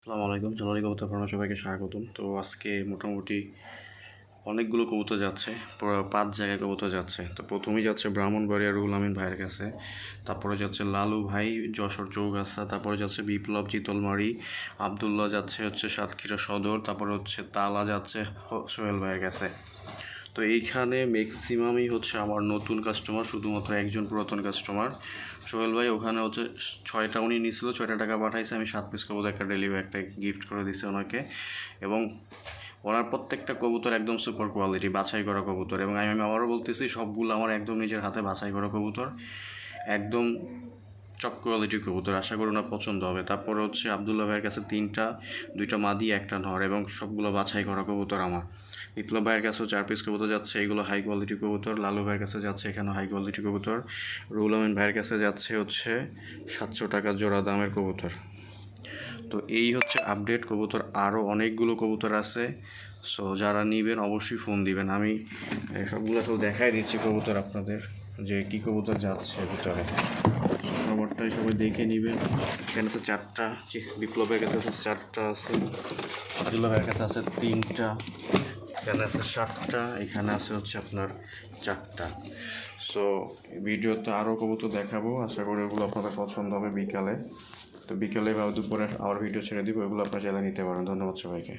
আসসালামু আলাইকুম। সোনালী কবুতর ফার্মে সবাইকে স্বাগতম। তো আজকে মোটামুটি অনেকগুলো কবুতর যাচ্ছে, পুরো 5 জায়গায় কবুতর যাচ্ছে। তো প্রথমেই যাচ্ছে ব্রাহ্মণবাড়িয়া রুহুল আমিন ভাইয়ের কাছে, তারপরে যাচ্ছে লালু ভাই যশোর চৌগাছা, তারপরে যাচ্ছে বিপ্লব চিতলমারি, আবদুল্লাহ যাচ্ছে সাতক্ষীরা সদর, তারপরে তালা যাচ্ছে সোহেল ভাইয়ের কাছে। তো এইখানে ম্যাক্সিমামই আমার নতুন কাস্টমার, শুধুমাত্র একজন পুরাতন কাস্টমার সোহেল ভাই। ওখানে 6টা উনি নিয়েছিল, 6টা টাকা পাঠাইছে, আমি 7 পিস কবুতর একটা গিফট করে দিছি ওনাকে। এবং ওনার প্রত্যেকটা কবুতর একদম সুপার কোয়ালিটি, বাছাই করা কবুতর। এবং আমি আবারও বলতেছি, সবগুলো আমার একদম নিজের হাতে বাছাই করা কবুতর, একদম টপ কোয়ালিটির কবুতর। আশা করি ওনার পছন্দ হবে। তারপরে আবদুল্লাহ ভাইয়ের কাছে 2টা মাদি, একটা নর, এবং সবগুলো বাছাই করা কবুতর আমার। বিপ্লব ভাইয়ের কাছেও 4 পিস কবুতর যাচ্ছে, এগুলো হাই কোয়ালিটি কবুতর। লালু ভাইয়ের কাছে যাচ্ছে এখানেও হাই কোয়ালিটি কবুতর। রুহুল আমিন ভাইয়ের কাছে যাচ্ছে 700 টাকা জোড়া দামের কবুতর। তো এই আপডেট কবুতর। আরও অনেকগুলো কবুতর আছে, সো যারা নেবেন অবশ্যই ফোন দিবেন। আমি সবগুলো দেখাই দিচ্ছি কবুতর আপনাদের, যে কী কবুতর যাচ্ছে ভিতরে। সবারটাই সবাই দেখে নেবেন। এখানে আছে 4টা, বিপ্লবের কাছে আছে 4টা, আছে আবদুল্লাহ ভাইয়ের কাছে আছে 3টা, এখানে আছে 7টা, এখানে আছে আপনার 4টা। সো ভিডিওতে আরও কবুতর দেখাবো, আশা করি ওগুলো আপনাদের পছন্দ হবে বিকালে। তো বিকালে বা দুপুরে আবার ভিডিও ছেড়ে দিব, ওগুলো আপনারা চাইলে নিতে পারেন। ধন্যবাদ সবাইকে।